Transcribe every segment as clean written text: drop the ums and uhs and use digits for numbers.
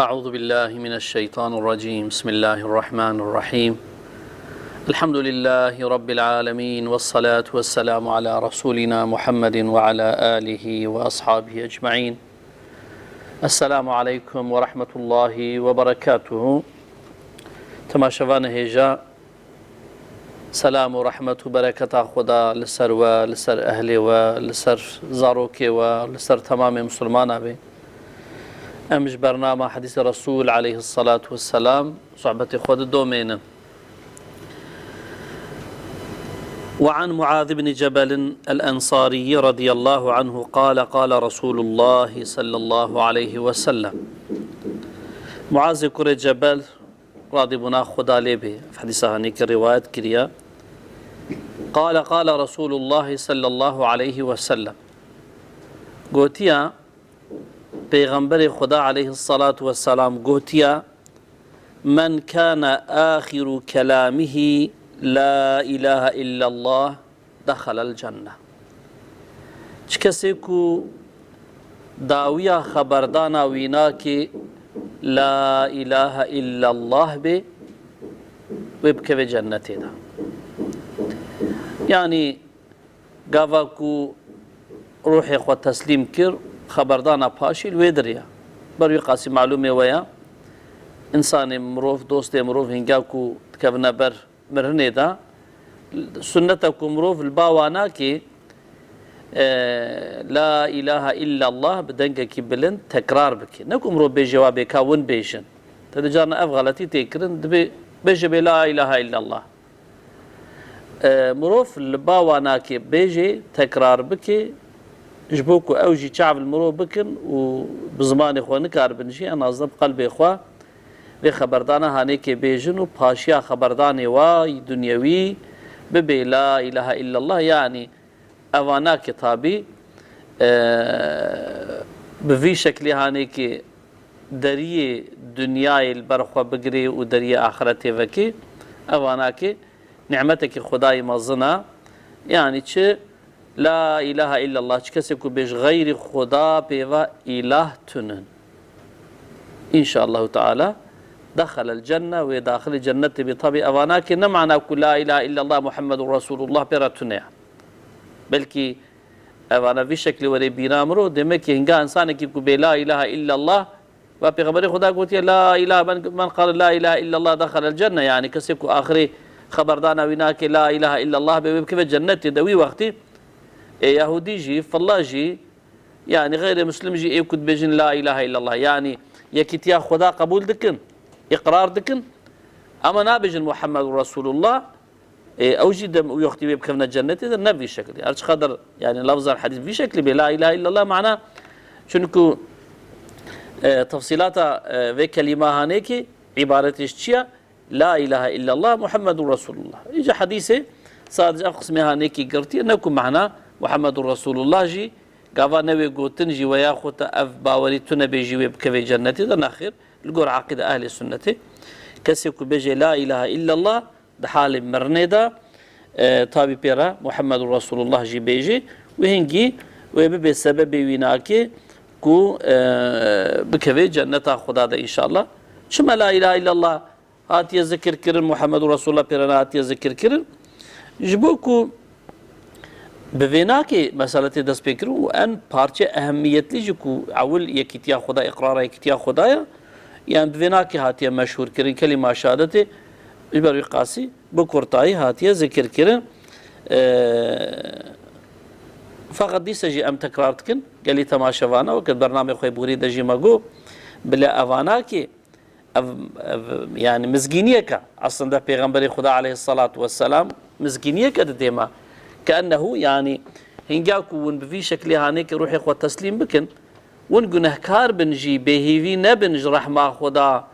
أعوذ بالله من الشيطان الرجيم بسم الله الرحمن الرحيم الحمد لله رب العالمين والصلاة والسلام على رسولنا محمد وعلى آله وأصحابه أجمعين السلام عليكم ورحمة الله وبركاته تماشوان هجا سلام ورحمة وبركة خدا لسر ولسر أهلي ولسر زاروكي ولسر تمام مسلمان أبي أمش برنامج حديث الرسول عليه الصلاة والسلام صحبة خود الدومين. وعن معاذ بن جبل الأنصاري رضي الله عنه قال قال رسول الله صلى الله عليه وسلم معاذ كر جبل راضي بنا خدا لبه في حديثها هنيك رواية كريا قال قال رسول الله صلى الله عليه وسلم قوتيا پیغمبر خدا عليه الصلاة والسلام قوتيا من كان آخر كلامه لا إله إلا الله دخل الجنة چکسیکو داویا خبردانا وینا که لا إله إلا الله به وبكوي جنتي دا يعني قاواكو روحي خو تسليم كر خبردانا پاشی الوی دریا بروی قاسی معلومه ویا انسان مروف دوست مروف هنگا کو تکونا بر مرنه دا سنتا کو مروف الباوانا کی لا اله الا الله بدنگا کی بلند تکرار بکی نکو مروف بی جوابی کاون بیشن تدجارنا اف غلطی تکرن دبی بجبی لا اله الا الله مروف الباوانا کی بیجی تکرار بکی جبوكو أوجي شعب المرو بكن وبزمان إخوان كار بنشي أنا أصدب قلبي إخوة بخبردانا هانيك بيجن وباشيا خبرداني واي دنيوي ببي لا إله إلا الله يعني أوانا كتابي بفي شكل هانيك دريه دنياي البرخوة بقري ودريه آخرتي فكي أواناك نعمتك خداي مظنا يعني چه لا إله إلا الله كسي كو بيش غير خدا بيوا إله تنن إن شاء الله تعالى دخل الجنة وداخل الجنة بطبع أواناك نمعنا كو لا إله إلا الله محمد رسول الله بيرا تنن بلكي أوانا في شكل وري بينامرو دمكي هنگا إنسانك كو بي لا إله إلا الله وبيغمبري خدا قلت لا إله من قال لا إله إلا الله دخل الجنة يعني كسي كو آخري خبردانا ويناك لا إله إلا الله بكيف الجنة دوي وقتي يهودي جي فالله جي يعني غير مسلم جي يكد بجن لا إله إلا الله يعني يكتيا خدا قبول دكن إقرار دكن أما نابجن محمد رسول الله أو جدا ويختي بكفنا الجنة إذا نبي شكل أرش قدر يعني لفظ الحديث في شكل بلا إله إلا الله معناه شنكو تفصيلاتها في كلمة هانيكي عبارة إشتيا لا إله إلا الله محمد رسول الله إجا حديثه صادق أقسمها هانيكي قرتي أنكم معنا محمد رسول الله جي قاوا نوي قوتن جي وياخوت أف باوري تنبي جي بكفي جنتي ده ناخر القور عقيدة أهل السنة كسيكو بيجي لا إله إلا الله ده حال مرندا طابي بيرا محمد رسول الله جي بيجي وهنجي ويبي سبب ويناكي كو بكفي جنة خدا ده إن شاء الله شما لا إله إلا الله هاتي ذكر كرن محمد رسول الله بيرا هاتي ذكر كرن جبوكو بفيناكي مسألة دست بكرو وأن بارچه أهمية لجكو أول يكتيا خدا إقرار يكتيا خدايا يعني بفيناكي هاتيا مشهور كرين كلمة شهادته إبر قاسي بكورتاي هاتيا ذكر كرين فقط دي سجي أم تكرارتكن قال لي تماشوانا وكان برنامج خوي بوري دجي ماغو بلا أفاناكي يعني مزجينيكا أصلا ده پیغمبر خدا عليه الصلاة والسلام مزجينيكا ديما كأنه يعني هنجاكو ون بفي شكل هانيك روحي خو تسليم بكن ون جنهكار بنجي بهيفي نبنج رحمة خدا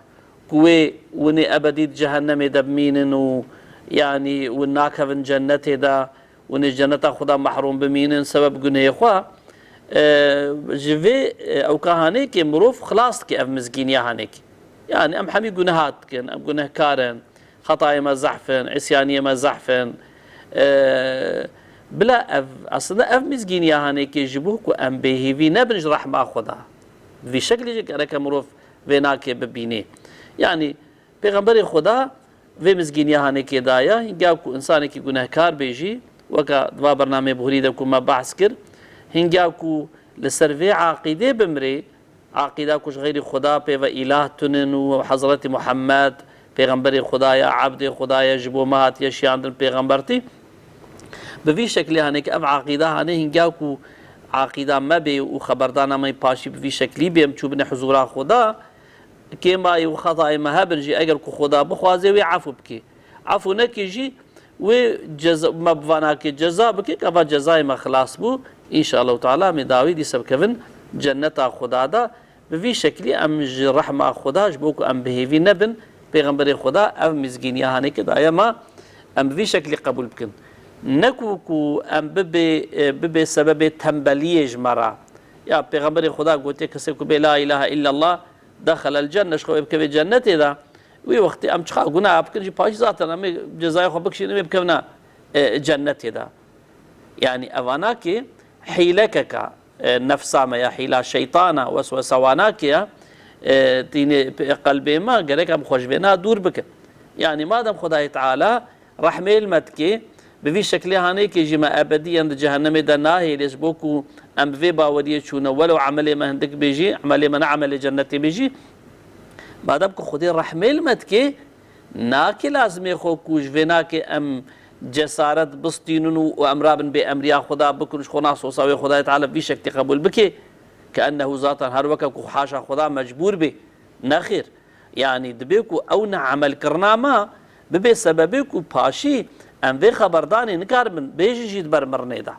كوي وني أبديت جهنم دبمينن و يعني وناك من جنته دا ون الجنة خدا محروم بمينن سبب جنه خوا جفي أو كهانيك مروف خلاص كي أف مزجينيا هانيك يعني أم حمي جنهات كن أم جنهكارن خطايا ما زحفن عصيانية ما زحفن بلا اصلا اف مزگینی هانه که جبوه کو ام بهیوی نبنج رحمه خدا في شكل جك أنا كمروف وێناکێ ببینێ. یعنی پێغەمبەری خوددا vê mizgîniya hanekê daye hinga ku insanekî gunehkar bêjî weka dva bernamê bihûrî de ku me behs kir hinga ku li ser vê aqîdê bimirê aqîda ku ji xêrî Xuda pê ve îlah tunin û Hezretî Muhammed pêxemberê Xudaya abdê Xudaya ji bo me hatiye şiyandin pêxembertî bi vî şeklê hanekî ev aqîda hane hinga ku aqîda me bê û xeberdana me paşî bi vî şeklî bê em çû bine huzûra Xuda كما وخطأ مهابن جي أجر كخدا بخوازي وعفو بكي عفو نكي جي وجزاء مبفاناك جزاء بكي كفا جزاء ما خلاص بو إن شاء الله تعالى مداوي دي سب كفن جنة خدا دا بفي شكلي أم رحمة خدا جبوكو أم بهيفي نبن بيغمبري خدا أم مزجينيا هاني كده أيما أم بفي شكلي قبول بكن نكوكو أم ببي سبب تنبلية جمرة يا بيغمبري خدا قلت كسيكو لا إله إلا الله دخل الجنة شخو بكوي جنتي ذا وي وقتي أم شخا قنا بكن جي باش ذاتا أمي جزاي خو بكشي نمي بكونا جنتي ذا يعني أواناكي حيلكك نفسا ما يا حيلا شيطانا وسوسة واناكي تيني قلبي ما قالك أم خوش بينا دور بك يعني ما دام خداي تعالى رحمة المتكي بفي شكل هانيكي جما أبديا جهنم دناهي لسبوكو أم في باورية شونا ولو عملي ما هندك بيجي عملي ما نعمل جنتي بيجي بعد أبكو خدي رحمة المتكي ناكي لازم يخوكوش في ناكي أم جسارت بسطينون وأمرابن بأمريا خدا بكنش خناص وصاوي خدا تعالى في شكل قبول بكي كأنه ذاتا هر وكا حاشا خدا مجبور به نخير يعني دبيكو أو نعمل كرناما ببي سببيكو باشي أم في خبرداني نكار من بيجي جيد برمرني دا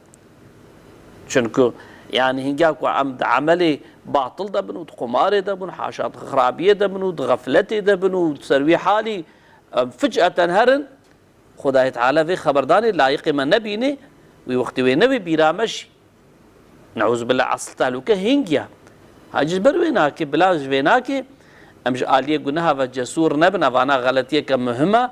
چونكو يعني هنجاكو عملي باطل دبنو قماري دبنو حاشات خرابية دبنو غفلتي دبنو تسروي حالي فجأة هرن خداي تعالى في خبرداني لايق ما نبيني ويوقتي نبي بيرامش نعوذ بالله عصل تهلوكه هنجيا هاجز برويناكي بلاج ويناكي امش آلية قناها وجسور نبنا وانا غلطية كمهمة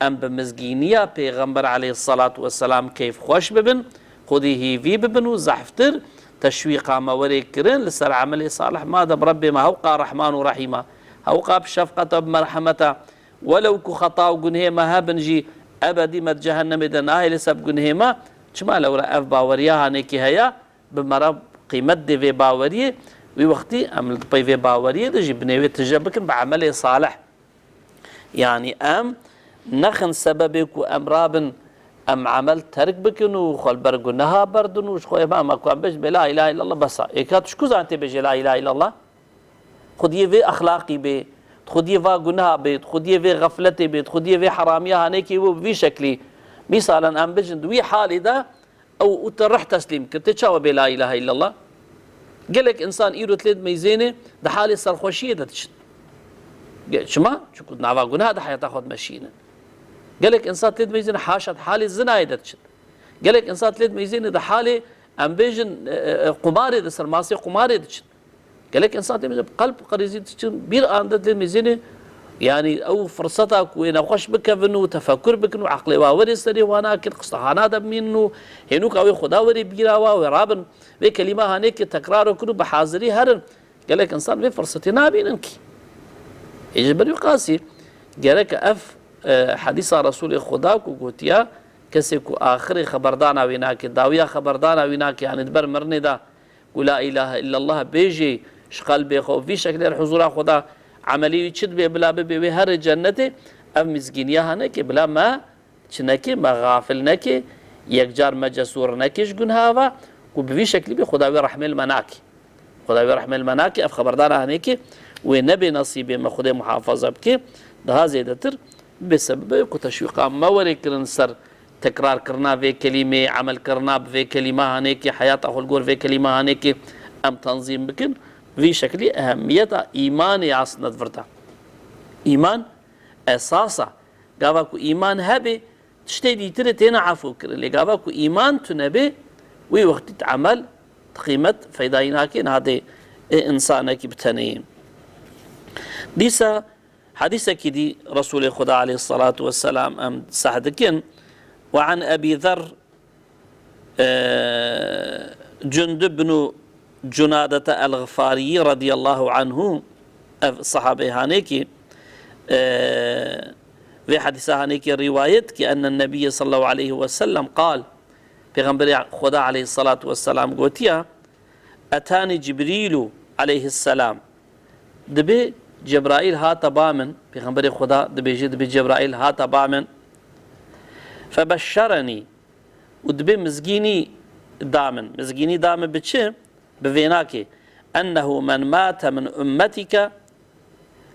ام بمزگينية پیغمبر عليه الصلاة والسلام كيف خوش ببن خودي هيفي ببنو زحفتر تشويقا موري كرن لسر عملي صالح ما دب ربي ما هوقا رحمن ورحيمة هوقا بشفقة بمرحمة ولو كو خطا وقنهيما هابنجي أبدي مد جهنم دناهي لسب قنهيما چما لو رأف باوريها هنكي هيا بمرا قيمت دي في باوريه ووقتي عمل بي في باوريه دجي بنيوي تجبكن بعملي صالح يعني أم نخن سببك وأم رابن أم عمل ترك بكن وخل برقنها بردن وش خويا ما ماكو عم بيج لا إله إلا الله بس إيكات شكو زانتي بيجي لا إله إلا الله خديه في أخلاقي بي خديه في قنها بيت خديه في غفلتي بيت خديه في حراميها هنيكي وفي شكلي مثلا أم بيجن دوي حالي ده أو ترح تسليم كنت تشاوى بلا إله إلا الله قال لك إنسان إيرو تلد ميزينه ده حالي سرخوشية ده تشد شما شو كنت نعوا قنها ده حياة تاخد مشينا قال لك إنسان تلد ميزينه حاشت حالي الزنا ده تشد قال لك إنسان تلد ميزينه ده حالي أم بيجن قماري ده سرماسي قماري ده تشد قال لك إنسان تلد قلب قريزي تشد بير آن ده تلد ميزينه يعني أو فرصتك وين أخش بك بنو تفكر بك إنه عقلي واوري سري وانا كن قصتهانا دب منه هنوك أو خداوري بيراوا ورابن بكلمة هنيك تكرار كنو بحاضري هرن قال لك إنسان في فرصتي نابينك يجبر يقاسي قال لك حديث رسول خداك وقوتيا كسيكو آخر خبردانا ويناك داويا خبردانا ويناك يعني دبر مرني دا ولا إله إلا الله بيجي شقل بيخو في شكل الحضور خدا عملي يشد بلا بي هر جنته ام مسكينيا هنك بلا ما چنكي ما غافل نكي يكجار ما جسور نكيش گنهاوا وبفي شكل بي خداوي رحمه المناكي خداوي رحمه المناكي اف خبردار هنك ونبي نصيبه ما خدای محافظه بك ده زيدتر بسبب كو تشويق ما وريكرن سر تكرار کرنا في كلمه عمل کرنا في كلمه هنك حياه اخو الجور في كلمه هنك ام تنظيم بكن في شكل أهمية إيمان يعصنت فرتا إيمان أساسا قاباكو إيمان هبي تشتدي ترتين عفو كرلي قاباكو إيمان تنبي وي وقت تعمل قيمة فيدايناكين هذا إنسانك بتنين ديسا حديثك دي رسول خدا عليه الصلاة والسلام أم سعدكين وعن أبي ذر جندب بن جنادة الغفاري رضي الله عنه الصحابة هانيكي في حديثة هانيكي رواية أن النبي صلى الله عليه وسلم قال پیغمبر خدا عليه الصلاة والسلام قوتيا أتاني جبريل عليه السلام دبي جبرائيل هاتا بامن پیغمبر خدا دبي جبرائيل هاتا بامن فبشرني ودبي مزگيني دامن بچه بفيناكي أنه من مات من أمتك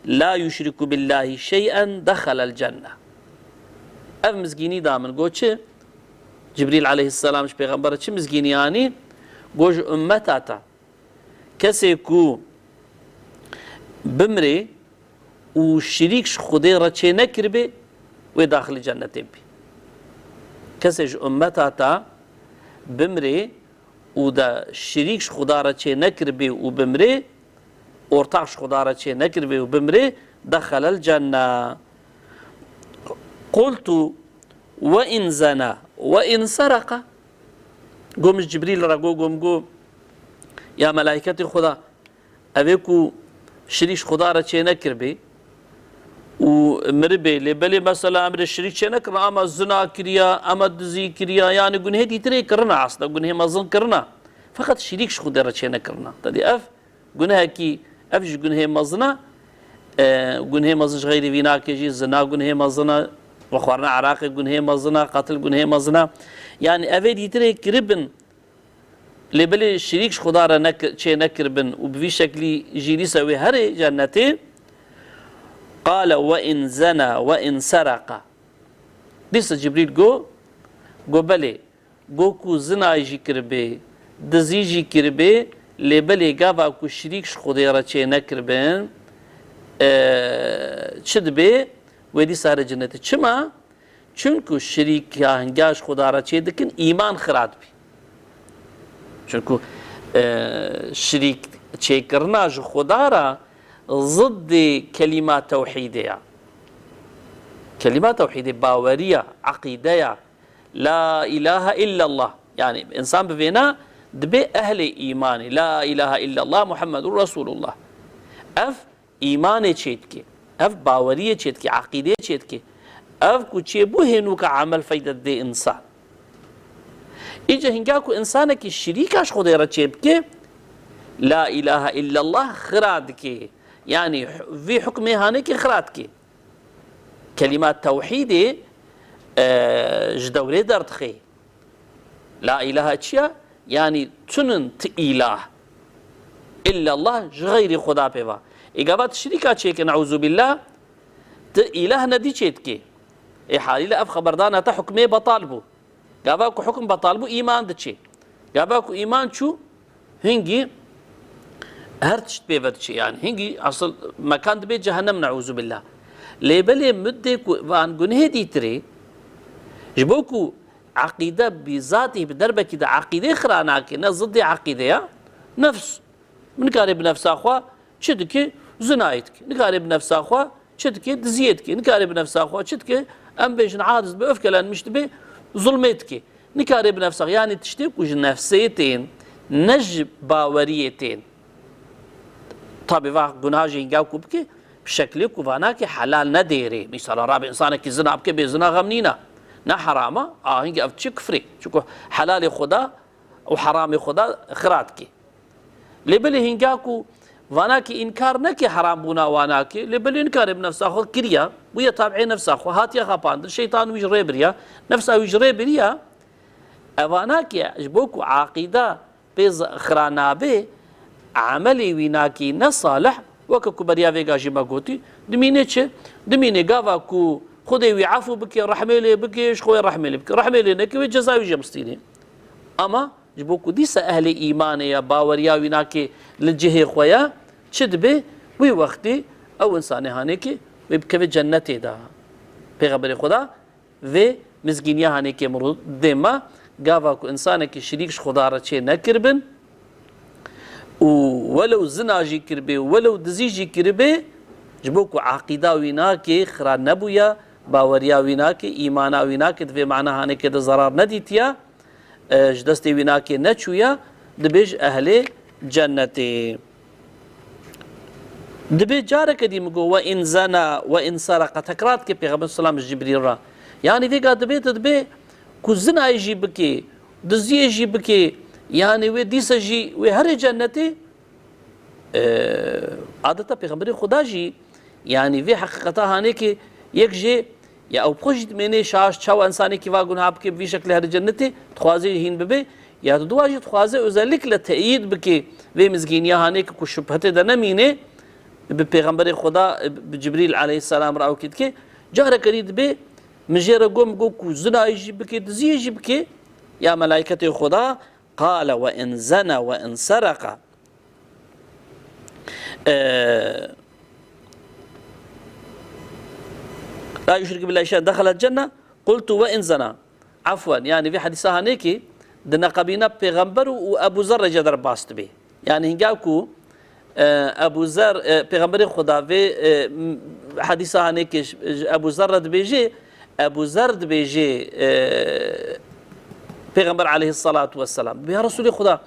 لا يشرك بالله شيئا دخل الجنة. اف مزگيني دامن گو چه جبريل عليه السلام ش پیغمبر چه مزگيني يعني گوش امتاتا کسی کو بمري و شريكش خدي رچه نكربه و داخل جنة بي. کسیش امتاتا بمري و دا شريكش خدا رچه نكربه و بمري ارتاقش خدا رچه نكربه و بمري دخل الجنة. قلت وإن زنا وإن سرق قومش جبريل رقو قوم يا ملائكة خدا أبيكو شريش خدا را چه نكربه و مربه لبالي مثلا امر الشريك چه نكرنا اما زنا كريا اما دزي كريا يعني گناه ديتري کرنا اصلا گناه مزن کرنا فقط شريكش خدا را چه نكرنا تدي اف گناه كي افش گناه مزنا گناه مزنش غير فينا كجي زنا گناه مزنا وخورنا عراق گناه مزنا قتل گناه مزنا يعني افي ديتري كربن لبالي شريكش خدا را چه نكربن و بفي شكلي جيري سوي هري جنتي. قال وإن زنا وإن سرق لسه جبريل جو بلي کو زنا جي كربي دزي جي كربي لبالي قاوا كو شريكش خدا را چه نكربن چد بي ودي سار جنتي چما چونكو شريك هنگاش خدا را چه دكن ايمان خراد بي چونكو شريك چه کرنا جو خدا را ضد كلمات توحيدية كلمات توحيدية باورية عقيدية لا إله إلا الله يعني إنسان بفينا دبي أهل إيماني لا إله إلا الله محمد رسول الله أف إيماني تشيتكي أف باورية تشيتكي عقيدة تشيتكي أف كوشي بوهنوك عمل فايدة دي إنسان إجا هنگاكو إنسانك الشريكاش خده رتشيبكي لا إله إلا الله خرادكي يعني في حكم هانيك خرادكي كلمات توحيدي جدوري دردخي لا إله اتشيا يعني تنن إله إلا الله غير خدا بيوا إجابات الشركة تشيك نعوذ بالله إله ندي تشيتكي حالي لا أف خبردانا تحكمي بطالبو قاباكو حكم بطالبو إيمان دتشي قاباكو إيمان شو هنجي هرتشت بيفتشي يعني هنجي أصل مكان دبي جهنم نعوذ بالله ليبلي مدك وان جنه دي تري جبوكو عقيدة بذاته بدربة كده عقيدة خراناك نزد عقيدة نفس من قارب نفس أخوا شدك زنايتك نقارب نفس أخوا شدك دزيتك نقارب نفس أخوا شدك أم بيجن عادز بأفكار لأن مش تبي ظلمتك نقارب نفسك يعني تشتكي وج نفسيتين نج باوريتين طبعا گناه جنگاو كوبكي بشكل كوفاناكي حلال نديري مثال رابع انسانك زنا بكي بزنا غمنينا نا حرامه هنجي افتشي كفري شكو حلال خدا وحرام خدا خراتكي لبلي هنجاكو فاناكي انكار نكي حرام بونا واناكي لبلي انكار بنفسه اخو كريا ويا تابعي نفسه اخو هات يا خابان الشيطان ويجري بريا نفسه ويجري بريا اواناكي اجبوكو عقيده بيز خرانابي عملي ويناكي نصالح وككو بريا فيغا جيما قوتي دميني چه دميني قاوا كو خدي ويعفو بكي رحميلي بكي شخوي رحميلي بكي رحميلي نكي وجزاوي جمستيني اما جبوكو ديسا اهل ايماني يا باوريا ويناكي للجهي خويا چد بي وي وقتي او انساني هانيكي ويبكي جنتي دا پیغمبر خدا و مزگینیا هانيكي مرود ديما قاوا كو انسانك شريكش خدا را چه نكربن ولو زنا جي كربي ولو دزي جي كربي جبوكو عقيدة ويناكي خرا نبويا باوريا ويناكي إيمانا ويناكي دفي معناها هانيكي دا ضرار نديتيا جدستي ويناكي نچويا دبيج أهل جنتي دبي جارك دي مقو وإن زنا وإن سرق تكرات كي بيغمبر السلام جبريل را يعني ذي قاد دبي كو زنا يجي بكي دزي يجي بكي يعني وي ديس جي وي هر جنتي عادة بيغمبر خدا جي يعني في حقيقتها هانيك يكجي يا او بخوجت مني شاش تشاو انساني كي واغون هابكي في شكل هر جنتي تخوازي هين ببي يا دواجي تخوازي özellikle لتأييد بكي في مزگينيا هانيك كو شبهته دنمينه بپیغمبر خدا بجبريل عليه السلام راو كده كي جهر كريد بي مجيرا قوم قوكو زنا يجيب كي دزي يجيب كي يا ملائكة خدا قال وإن زنا وإن سرق لا يشرك بالله شيئا دخل الجنة قلت وإن زنا عفوا يعني في حديثها هنيكي دنا قبينا بيغمبر وأبو ذر جدر باست به يعني هنجاكو ابو ذر پیغمبر خدا في حديثه هنيك ابو ذر دبيجي ابو ذر دبيجي پیغمبر عليه الصلاه والسلام يا رسول خدا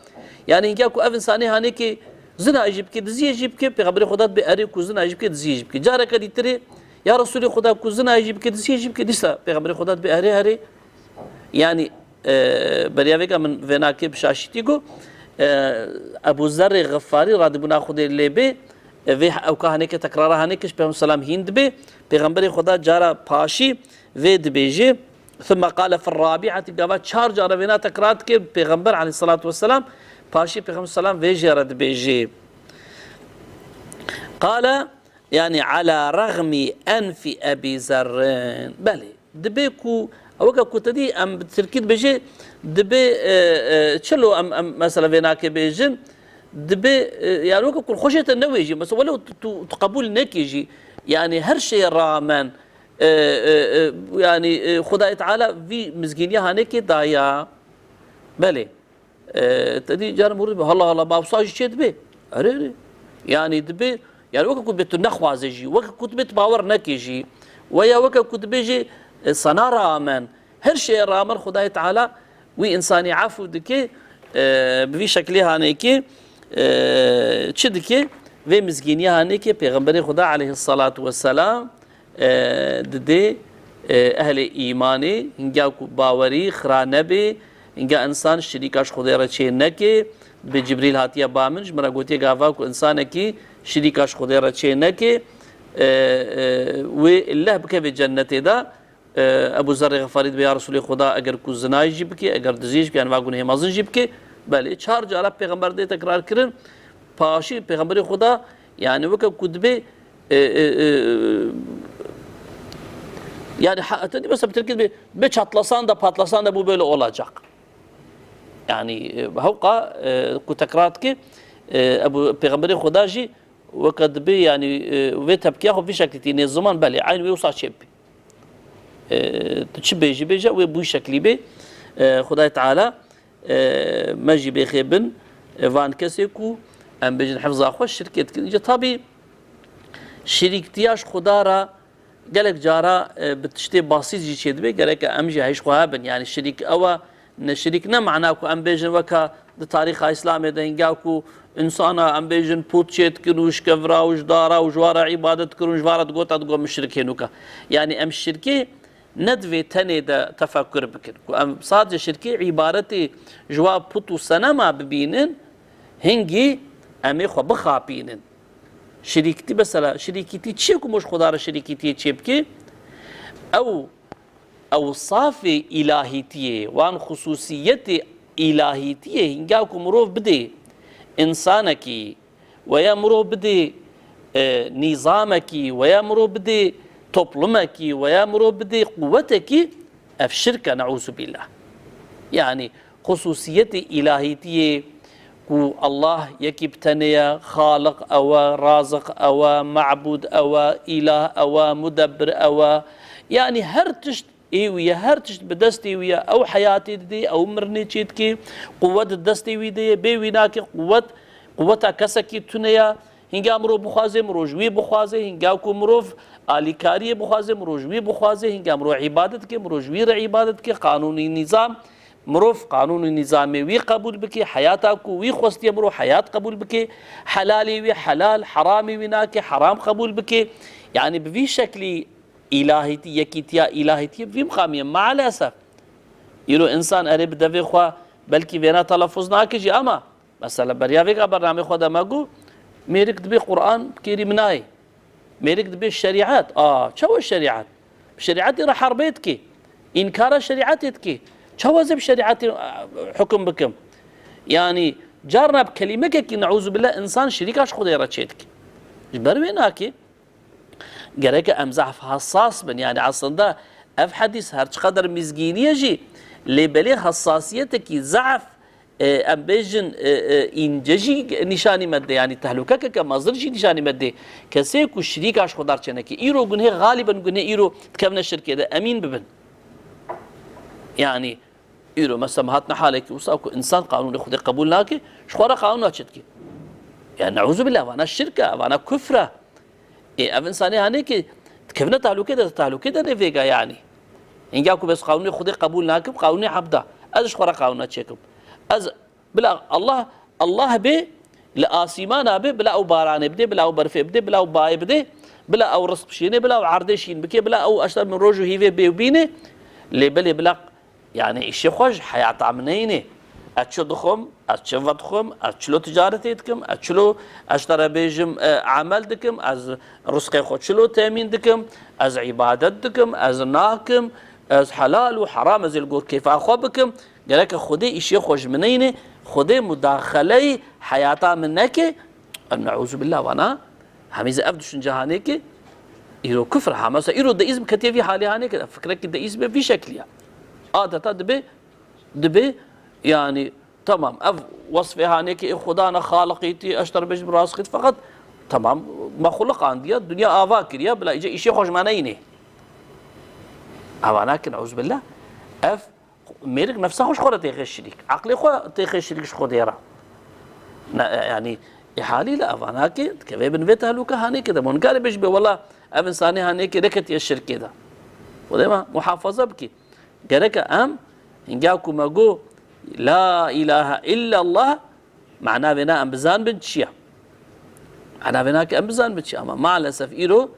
يعني جاكو اف انساني هنيك زنا يجيب كي دزي يجيب كي پیغمبر خدا بأري كو زنا يجيب كي دزي يجيب كي جارك دي تري يا رسول خدا كو زنا يجيب كي دزي يجيب كي ديسا پیغمبر خدا بأري هري يعني بريافيكا من فيناكي بشاشتيكو ابو ذر غفاري راد بنا خود لبه في او كهنه که تکرار هنه کش پیغمبر سلام هند به پیغمبر خدا جارا پاشی و دبیجه ثم قال في الرابعه قبا چهار جارا وینا تکرات که پیغمبر علیه الصلاه والسلام پاشی پیغمبر سلام و جارا دبیجه قال يعني على رغم انف ابي ذر بله دبيكو اوكا كوتدي ام تركيد بيجي دبي تشلو ام مثلا فيناك بيجن دبي يعني اوكا كل خوشة النوي يجي مثلا ولو تقبول نك يجي يعني هر شيء رامان يعني خداي تعالى في مزجينيا هانيك دايا بله تدي جار مرد هلا هلا باوصاج شيء دبي اري يعني دبي يعني وكا كنت بتنخواز يجي وكا كنت بتباور نك يجي ويا وكا كنت بيجي صنا رامن هر شيء رامن خداي تعالى وي انساني عفو دكي بفي شكلها هنيكي تشدكي في مزجينيا هنيكي پیغمبر خدا عليه الصلاة والسلام ددي اهل ايماني هنگا باوري خرا نبي هنگا انسان شريكاش خدا را چه نكي بجبريل هاتيا بامنج مرا گوتي گاوا کو انسان کی شريكاش خدا را چه نكي و الله بك في جنته دا ابو ذر غفاری بیا رسول خدا اگر کو زنای جیب کی اگر دزیج کی انواع گناه مازن جیب کی بله چهار جالا پیغمبر دے تکرار کرن پاشی پیغمبر خدا yani وك كتبه yani tabii mesela Türkiye'de bir çatlasan da patlasan da bu böyle olacak. Yani havka kutakrat ki Ebu Peygamberi Hudaji وقد بي يعني وتبكيه في شكل تاني الزمان بله عين ويوصل شيء تشبه جبجة وبوي شكلي به خداي تعالى ماجي بخيبن فان كسيكو ام بيجن حفظ اخو شركه جا طبي شركتياش خدارا قالك جارا بتشتي بسيط جي شيد به قالك امجي هيش خوابن يعني الشريك او نشريكنا معناكو ام بيجن وكا تاريخ اسلامي دنگاكو انسان ام بيجن بوت شيت كنوش كفرا وجدارا وجوارا عبادت كرون جوارا تقوت تقوم مشركينوكا يعني ام الشركه ندوي تاني دا تفكر بكر ام صاد الشركه عبارتي جواب بوتو سنما ببينن هنگي امي خو بخابينن شريكتي مثلا شريكتي تشيكو مش خدار شريكتي تشيبكي او اوصاف الهيتيه وان خصوصيات الهيتيه هنگاكو مروف بدي انسانك ويامرو بدي نظامك ويامرو بدي toplumك ويامرو بدي قوتك في الشركه نعوذ بالله يعني خصوصيه الهيتيه كو الله يكي بتنيا خالق او رازق او معبود او اله او مدبر او يعني هرتشت ايويا هرتشت بدستي ويا او حياتي دي او مرني تشيتكي قوه دستي ويدي بيويناكي قوتها كسكي تنيا هنگا مرو بخوازه مروجوي بخوازه هنگا کو مروف آلیکاری بخوازه مروجوي بخوازه هنگا مرو عبادت کے مروجوي ر عبادت کے قانوني نظام مروف قانون نظامي وي قبول بكي حياتك وي خوستي مرو حياة قبول بكي حلالي وي حلال حرامي ويناكي حرام قبول بكي يعني بفي شكل إلهيتي يكيتيا إلهيتي في مقامية مع الأسف يرو إنسان أريب دفي خوا بلكي فينا تلفظ ناكجي أما مثلا بريافيك برنامج خدا ماقو ميرك دبي قرآن كيري مناي ميرك دبي الشريعات شو الشريعات بشريعتي راح حربيتك إنكار شريعتك شو زب شريعتي حكم بكم يعني جارنا بكلمة كي نعوذ بالله إنسان شريكاش خدا يرتشيتك برويناكي جريك أمزح حساس بن يعني أصلا ده أف حديث هرش قدر مزجينية جي لبلي حساسيتك ضعف أم بيجن إنجاجي نشاني مادة يعني تهلكك كمصدرجي نشاني مادة كسيكو الشريك عش خدار چنكي إيرو جنه غالبا جنه إيرو تكفنا الشركة ده أمين ببن يعني إيرو مثلا هاتنا حالك وصاكو إنسان قانون خد قبول ناكي شخورا قانون ناتشتكي يعني نعوذ بالله وانا الشركة وانا كفرة أف إنساني هانيك تكفنا تهلكة ده نفيقا يعني إن جاكو بس قانون خد قبول ناكي قانون حبدا أز شخورا قانون ناتشيكم از بلا الله به لآسيمان به بلا أو باران بده بلا أو برف بده بلا أو باي بده بلا أو رزق شينه بلا أو عردشين بكي بلا أو أشتر من روجو هيفي بيوبينه لبلي بلا يعني إشي خوش حياة عمنينه أتشو دخم أتشو ودخم أتشلو تجارتكم أتشلو أشتر بيجم عمل دكم از رزق خود شلو تأمين دكم از عبادت دكم از ناكم از حلال وحرام از الجور كيف أخو بكم قالك خدي إشي خوش منينه خدي مداخلة حياتا منك نعوذ بالله وانا هميزة أبدوشن جهانيك إيرو كفر حماسة إيرو دئيزم كتير في حالي هانيك فكرك دئيزم في شكلها تا دبي يعني تمام وصفها هانيك خدانا خالقيتي أشتر بجم راسخت فقط تمام ما خلق عندي الدنيا آفاكر يا بلا إجا إشي خوش منينه أواناك نعوذ بالله ميرك نفسه خوش خورة تيخي الشريك عقلي خو تيخي الشريك شخو ديرا يعني حالي لا أفاناكي كيف بنفيت هلوكا هاني كده منكار بيشبه والله أف إنساني هاني كده ركتي الشرك كده وديما محافظة بكي جرك إن جاكو ماقو لا إله إلا الله معناه بنا أمبزان بنتشيا معناه بناك أمبزان بنتشيا أما مع الأسف إيرو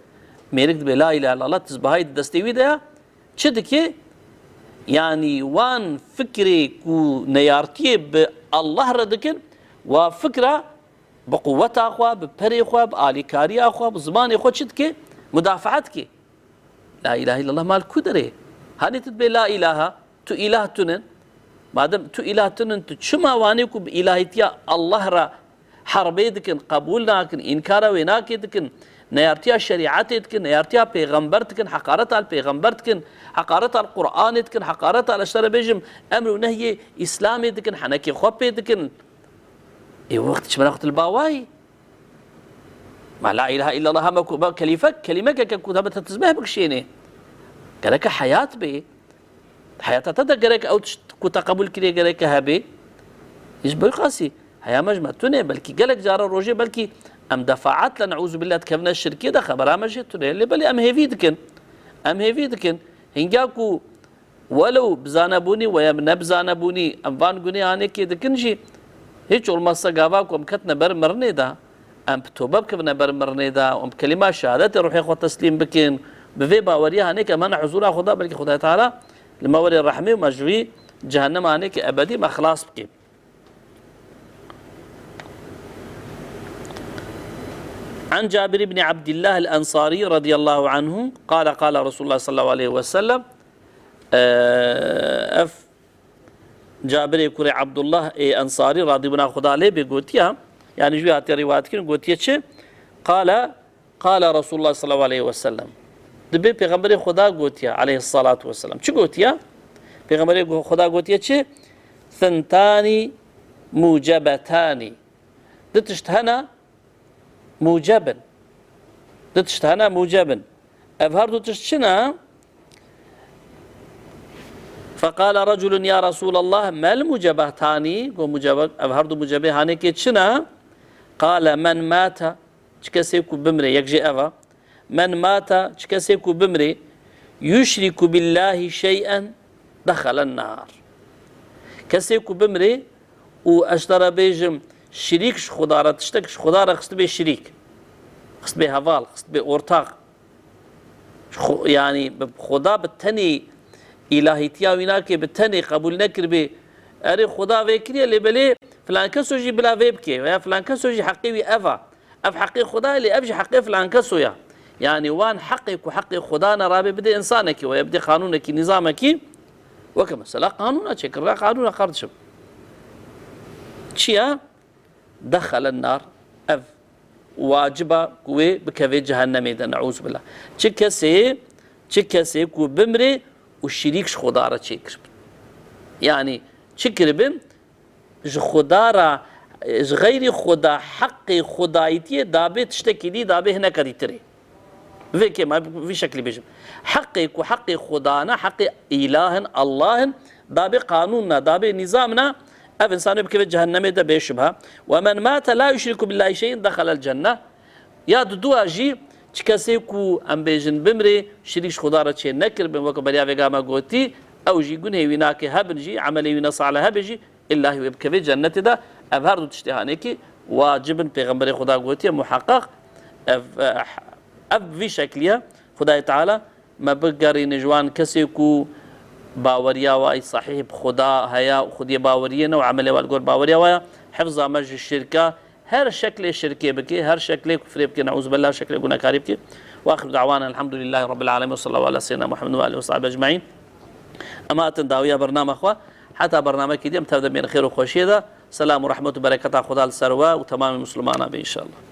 ميرك لا إله إلا الله تسبهاي دستيوي ده شدكي يعني وان فكري كو نيارتي بالله ردكن وفكرة بقوة أخوة ببري أخوة بآليكاري أخوة بزمان أخوة شدك مدافعتك لا إله إلا الله مال كدري هاني تتبع لا إله تو إله تنن مادام تو إله تنن تو شما وانيكو بإلهيتيا الله را حربيدكن قبولناكن إنكارا ويناكيدكن نيارتيا شريعتكن نيارتيا پیغمبرتكن حقارتها البيغمبرتكن حقارتها القرآنتكن حقارتها الاشتر بيجم أمر ونهي إسلامتكن حنكي خوبيتكن إيه وقت شمال وقت الباواي ما لا إله إلا الله هم كلمة كنت هم تتزبه بكشيني قالك حياة بي حياة تدقرك أو كنت قبول كري قالك هبي يجبر قاسي حياة مجمع توني بلكي قالك جارة روجي بلكي أم دفعات لنعوذ بالله تكفنا الشركة ده خبرها مجي توني اللي بلي أم هيفيدكن هنجاكو ولو بزانبوني ويم نبزانبوني أم فان قوني هاني كي دكنجي هيك المصة قاباكو أم كتنا برمرني ده أم بتوباب كفنا برمرني ده أم كلمة شهادة روحي خو تسليم بكين بفي باوريها هنيك أمانة حضورها خدا بلكي خدا تعالى لما وري الرحمة ومجوي جهنم هنيك أبدي ما خلاص بكين عن جابر بن عبد الله الأنصاري رضي الله عنه قال قال رسول الله صلى الله عليه وسلم جابر يكوري عبد الله أنصاري رضي بنا خدا عليه بيقولتيا يعني جوي هاتي روايات كن قولتيا قال رسول الله صلى الله عليه وسلم دبي پیغمبر خدا قولتيا عليه الصلاة والسلام چه قولتيا پیغمبر خدا قولتيا چه ثنتان موجبتان دتشتهنا موجبا دتشتهنا موجبا أفهر دتشتنا فقال رجل يا رسول الله ما الموجبتان قو موجبت أفهر دو موجبه هاني كيتشنا قال من مات چكسيكو بمري يكجي أفا من مات چكسيكو بمري يشرك بالله شيئا دخل النار كسيكو بمري واشترى بيجم شريكش خضارة تشتكش خضارة خست بي شريك، خست بي هفال، خست بي اورتاق، يعني خدا بالتني الهيتيا ويناكي بالتني قبول نكر بي اري خدا فيكري اللي بلي فلان كسو جي بلا فيبكي ويا فلان كسو جي حقي وي افا اف حقي خدا اللي ابجي حقي فلان كسو يا يعني وان حقك وحقي خدانا رابي بدي انسانك ويبدي قانونك نظامك وكما سلا قانون شكرا قانون قردشم تشيا دخل النار اف واجبه كوي بكفي جهنم اذا نعوذ بالله تشكسي كو بمري والشريكش خضاره تشكر يعني تشكربن خدارة غير خدا حقي خدايتي دابي تشتكي دي دابي هنا كريتري في ما في شكل بيجم حقك وحقي خدانا حقي إله الله دابي قانوننا دابي نظامنا أب إنسان بكيف جهنم ده بيشبه ومن مات لا يشرك بالله شيء دخل الجنة يا دو أجي تكسيكو أم بيجن بمري شريش خدارة شيء نكر بين وقت بريا بيجا قوتي أو جي جنه ويناك هبنجي عملي وينص على هبجي إلا هو بكفي جنة ده أظهر تشتهانيكي واجب پیغمبر خدا قوتي محقق في شكلية خدا تعالى ما بقري نجوان كسيكو باوريا واي صحيح بخدا هيا خدي باوريا وعملي والقول باوريا ويا حفظ مج الشركة هر شكل شركة بكي هر شكل كفر بكي نعوذ بالله شكل قلنا كاري بكي واخر دعوانا الحمد لله رب العالمين وصلى الله على سيدنا محمد وآله وصحبه أجمعين أما تنداوية برنامج أخوة حتى برنامج كديم تبدأ من خير وخوشية سلام ورحمة وبركاته خدا السروة وتمام المسلمان إن شاء الله.